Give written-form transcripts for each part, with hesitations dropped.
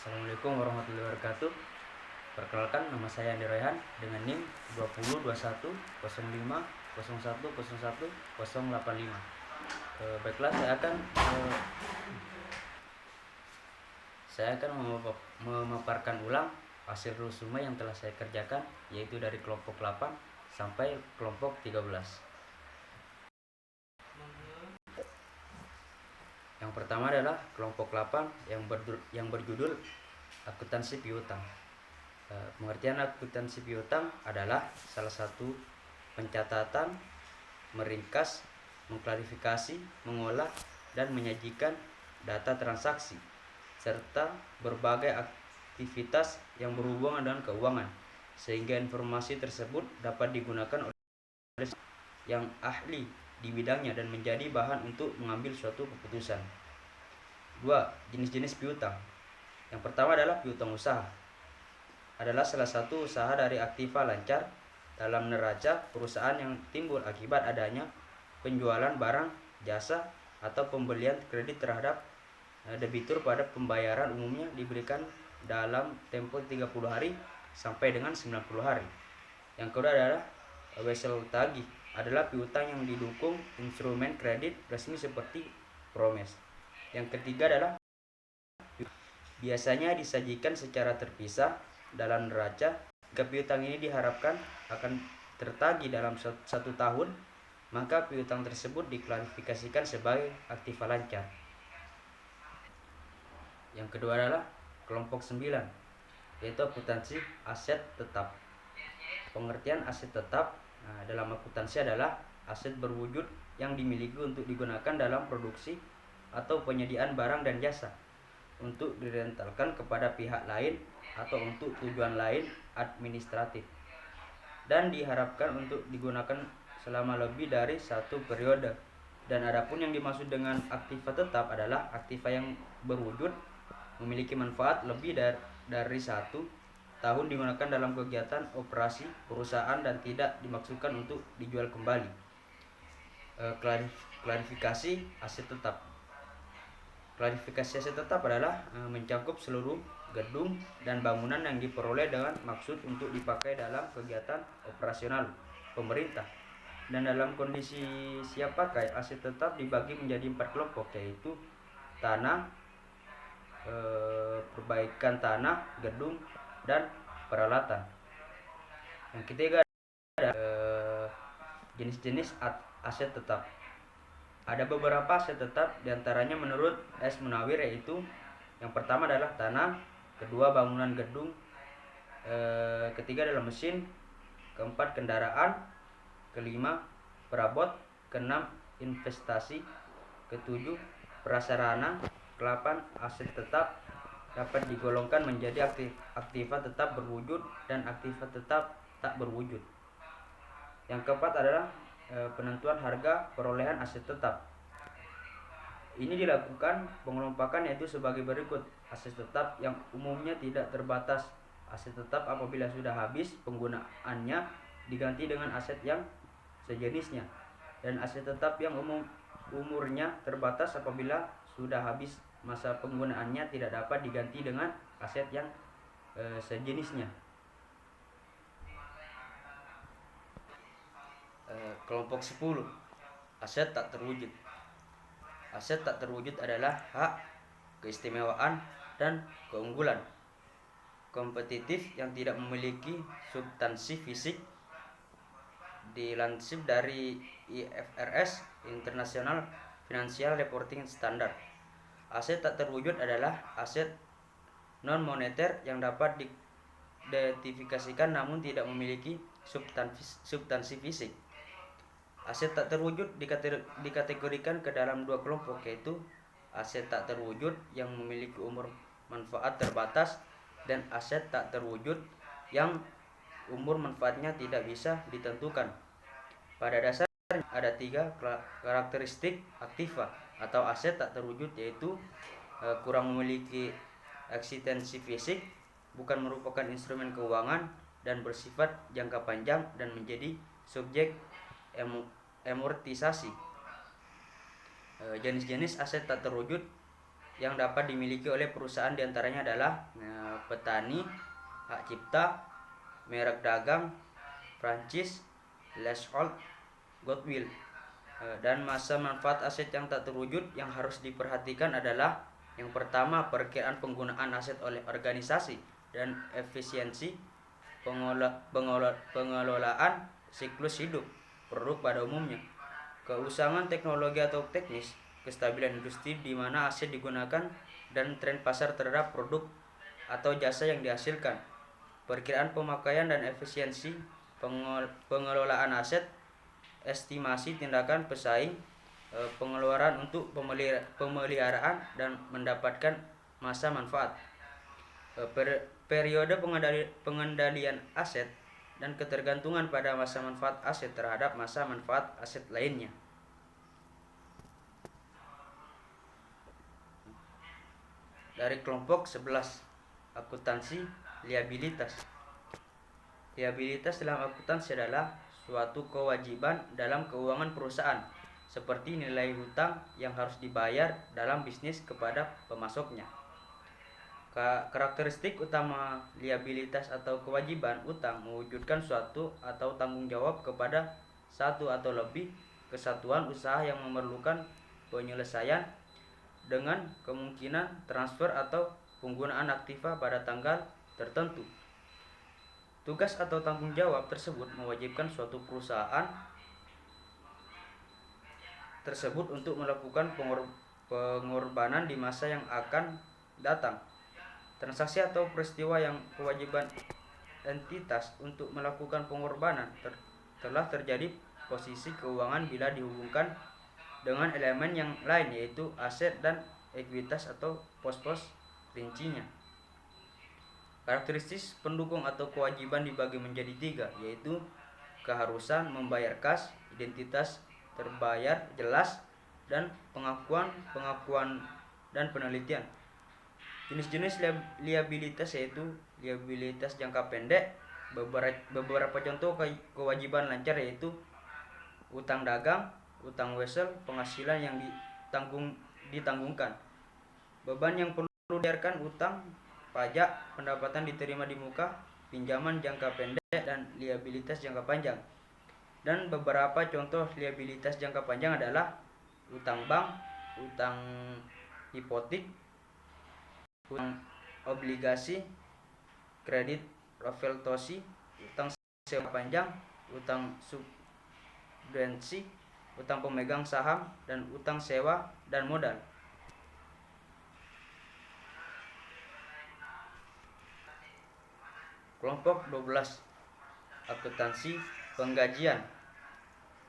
Assalamualaikum warahmatullahi wabarakatuh. Perkenalkan, nama saya Andi Rayhan dengan NIM 20210101010085. Baiklah, saya akan memaparkan ulang hasil resume yang telah saya kerjakan, yaitu dari kelompok 8 sampai kelompok 13. Yang pertama adalah kelompok 8 yang berjudul akuntansi piutang. Pengertian akuntansi piutang adalah salah satu pencatatan, meringkas, mengklarifikasi, mengolah, dan menyajikan data transaksi serta berbagai aktivitas yang berhubungan dengan keuangan, sehingga informasi tersebut dapat digunakan oleh yang ahli di bidangnya dan menjadi bahan untuk mengambil suatu keputusan. 2. Jenis-jenis piutang. Yang pertama adalah piutang usaha. Adalah salah satu usaha dari aktiva lancar dalam neraca perusahaan yang timbul akibat adanya penjualan barang, jasa, atau pembelian kredit terhadap debitur pada pembayaran umumnya diberikan dalam tempo 30 hari sampai dengan 90 hari. Yang kedua adalah wesel tagih, adalah piutang yang didukung instrumen kredit resmi seperti promes. Yang ketiga adalah biasanya disajikan secara terpisah dalam neraca. Jika piutang ini diharapkan akan tertagih dalam 1 tahun, maka piutang tersebut diklarifikasikan sebagai aktiva lancar. Yang kedua adalah kelompok 9, yaitu akuntansi aset tetap. Pengertian aset tetap dalam akuntansi adalah aset berwujud yang dimiliki untuk digunakan dalam produksi atau penyediaan barang dan jasa, untuk direntalkan kepada pihak lain atau untuk tujuan lain administratif, dan diharapkan untuk digunakan selama lebih dari 1 periode. Dan adapun yang dimaksud dengan aktiva tetap adalah aktiva yang berwujud memiliki manfaat lebih dari 1 tahun digunakan dalam kegiatan operasi perusahaan dan tidak dimaksudkan untuk dijual kembali. Klarifikasi aset tetap. Klarifikasi aset tetap adalah mencakup seluruh gedung dan bangunan yang diperoleh dengan maksud untuk dipakai dalam kegiatan operasional pemerintah. Dan dalam kondisi siap pakai, aset tetap dibagi menjadi 4 kelompok, yaitu tanah, perbaikan tanah, gedung, dan peralatan. Yang ketiga ada jenis-jenis aset tetap. Ada beberapa aset tetap, diantaranya menurut S. Munawir, yaitu yang pertama adalah tanah, kedua bangunan gedung, ketiga adalah mesin, keempat kendaraan, kelima perabot, keenam investasi, ketujuh prasarana, ke-8 aset tetap dapat digolongkan menjadi aktiva tetap berwujud dan aktiva tetap tak berwujud. Yang keempat adalah penentuan harga perolehan aset tetap. Ini dilakukan pengelompokan yaitu sebagai berikut: aset tetap yang umumnya tidak terbatas. Aset tetap apabila sudah habis penggunaannya diganti dengan aset yang sejenisnya. Dan aset tetap yang umurnya terbatas apabila sudah habis masa penggunaannya tidak dapat diganti dengan aset yang sejenisnya. Kelompok 10, aset tak terwujud. Aset tak terwujud adalah hak, keistimewaan, dan keunggulan kompetitif yang tidak memiliki substansi fisik. Dilansir dari IFRS International Financial Reporting Standard, aset tak terwujud adalah aset non-moneter yang dapat diidentifikasikan namun tidak memiliki substansi fisik. Aset tak terwujud dikategorikan ke dalam 2 kelompok, yaitu aset tak terwujud yang memiliki umur manfaat terbatas dan aset tak terwujud yang umur manfaatnya tidak bisa ditentukan. Pada dasarnya ada 3 karakteristik aktiva atau aset tak terwujud, yaitu kurang memiliki eksistensi fisik, bukan merupakan instrumen keuangan, dan bersifat jangka panjang dan menjadi subjek amortisasi. Jenis-jenis aset tak terwujud yang dapat dimiliki oleh perusahaan diantaranya adalah petani, hak cipta, merek dagang, franchise, leasehold, goodwill. Dan masa manfaat aset yang tak terwujud yang harus diperhatikan adalah yang pertama, perkiraan penggunaan aset oleh organisasi dan efisiensi pengelolaan siklus hidup produk pada umumnya. Keusangan teknologi atau teknis, kestabilan industri di mana aset digunakan, dan tren pasar terhadap produk atau jasa yang dihasilkan. Perkiraan pemakaian dan efisiensi pengelolaan aset, estimasi tindakan pesaing, pengeluaran untuk pemeliharaan dan mendapatkan masa manfaat. Periode pengendalian aset dan ketergantungan pada masa manfaat aset terhadap masa manfaat aset lainnya. Dari kelompok 11, akuntansi liabilitas. Liabilitas dalam akuntansi adalah suatu kewajiban dalam keuangan perusahaan, seperti nilai hutang yang harus dibayar dalam bisnis kepada pemasoknya. Karakteristik utama liabilitas atau kewajiban utang mewujudkan suatu atau tanggung jawab kepada satu atau lebih kesatuan usaha yang memerlukan penyelesaian dengan kemungkinan transfer atau penggunaan aktiva pada tanggal tertentu. Tugas atau tanggung jawab tersebut mewajibkan suatu perusahaan tersebut untuk melakukan pengorbanan di masa yang akan datang. Transaksi atau peristiwa yang kewajiban entitas untuk melakukan pengorbanan telah terjadi posisi keuangan bila dihubungkan dengan elemen yang lain, yaitu aset dan ekuitas atau pos-pos rincinya. Karakteristik pendukung atau kewajiban dibagi menjadi 3, yaitu keharusan membayar kas, identitas terbayar jelas, dan pengakuan dan penelitian. Jenis-jenis liabilitas yaitu liabilitas jangka pendek. Beberapa contoh kewajiban lancar yaitu utang dagang, utang wesel, penghasilan yang ditanggungkan, beban yang perlu dibayarkan, utang, pajak, pendapatan diterima di muka, pinjaman jangka pendek, dan liabilitas jangka panjang. Dan beberapa contoh liabilitas jangka panjang adalah utang bank, utang hipotek, utang obligasi, kredit revoltosi, utang sewa panjang, utang subvensi, utang pemegang saham, dan utang sewa dan modal. Kelompok 12, akuntansi penggajian.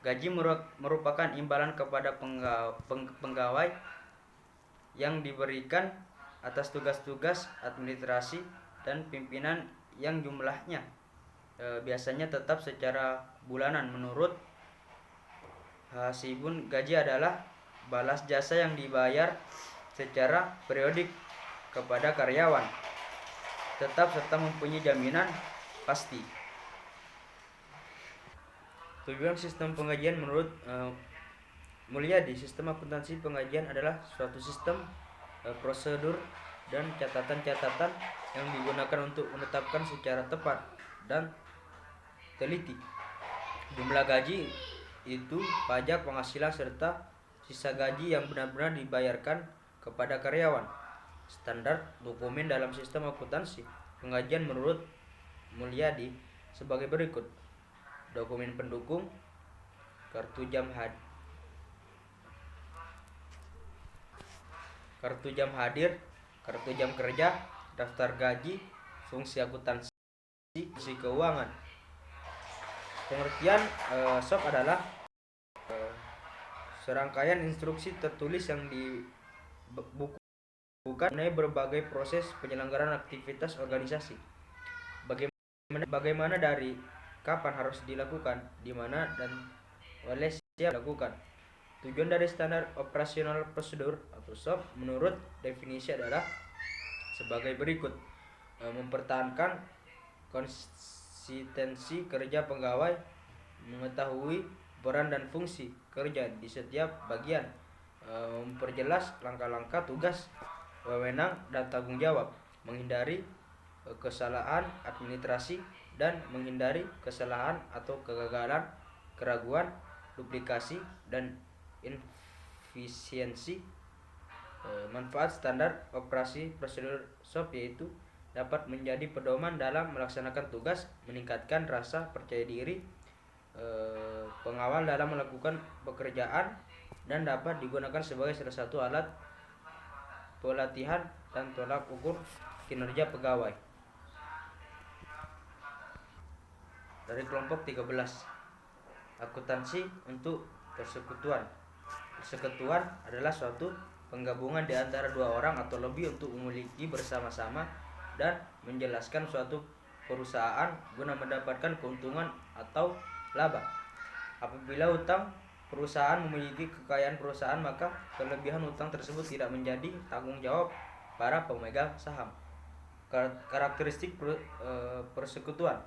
Gaji merupakan imbalan kepada pegawai yang diberikan atas tugas-tugas administrasi dan pimpinan yang jumlahnya biasanya tetap secara bulanan. Menurut Hasibun, gaji adalah balas jasa yang dibayar secara periodik kepada karyawan tetap serta mempunyai jaminan pasti. Tujuan sistem penggajian menurut Mulyadi, sistem akuntansi penggajian adalah suatu sistem prosedur dan catatan-catatan yang digunakan untuk menetapkan secara tepat dan teliti jumlah gaji itu, pajak, penghasilan, serta sisa gaji yang benar-benar dibayarkan kepada karyawan. Standar dokumen dalam sistem akuntansi penggajian menurut Mulyadi sebagai berikut: dokumen pendukung, kartu jam hadir, kartu jam kerja, daftar gaji, fungsi akuntansi, fungsi keuangan. Pengertian SOP adalah serangkaian instruksi tertulis yang dibukukan mengenai berbagai proses penyelenggaraan aktivitas organisasi. Bagaimana, dari kapan harus dilakukan, di mana, dan oleh siapa dilakukan. Tujuan dari standar operasional prosedur atau SOP menurut definisi adalah sebagai berikut: mempertahankan konsistensi kerja pegawai, mengetahui peran dan fungsi kerja di setiap bagian, memperjelas langkah-langkah tugas wewenang dan tanggung jawab, menghindari kesalahan administrasi dan menghindari kesalahan atau kegagalan, keraguan, duplikasi dan inefisiensi. Manfaat standar operasi prosedur SOP yaitu dapat menjadi pedoman dalam melaksanakan tugas, meningkatkan rasa percaya diri pengawal dalam melakukan pekerjaan, dan dapat digunakan sebagai salah satu alat pelatihan dan tolak ukur kinerja pegawai. Dari kelompok 13, akuntansi untuk persekutuan. Persekutuan adalah suatu penggabungan di antara dua orang atau lebih untuk memiliki bersama-sama dan menjelaskan suatu perusahaan guna mendapatkan keuntungan atau laba. Apabila utang perusahaan memiliki kekayaan perusahaan, maka kelebihan utang tersebut tidak menjadi tanggung jawab para pemegang saham. Karakteristik persekutuan.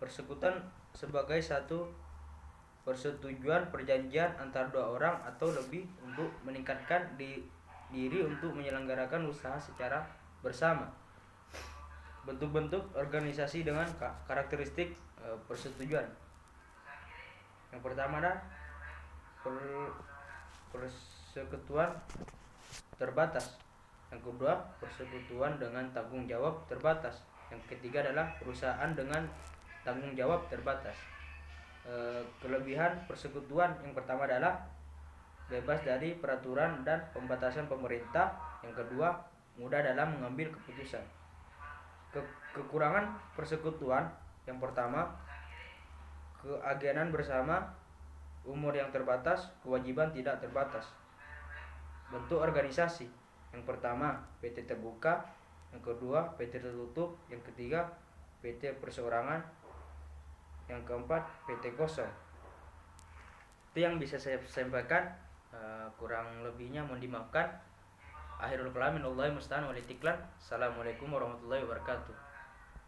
Persekutuan sebagai satu persetujuan perjanjian antara dua orang atau lebih untuk meningkatkan diri untuk menyelenggarakan usaha secara bersama. Bentuk-bentuk organisasi dengan karakteristik persetujuan. Yang pertama adalah persekutuan terbatas. Yang kedua, persekutuan dengan tanggung jawab terbatas. Yang ketiga adalah perusahaan dengan tanggung jawab terbatas. Kelebihan persekutuan yang pertama adalah bebas dari peraturan dan pembatasan pemerintah. Yang kedua, mudah dalam mengambil keputusan. Kekurangan persekutuan yang pertama, keagenan bersama, umur yang terbatas, kewajiban tidak terbatas. Bentuk organisasi yang pertama, PT terbuka. Yang kedua, PT tertutup. Yang ketiga, PT perseorangan. Yang keempat, PT kosong. Itu yang bisa saya sampaikan. Kurang lebihnya mohon dimaafkan. Akhirul kalamin, wallahi musta'an wal istiqlal. Assalamualaikum warahmatullahi wabarakatuh.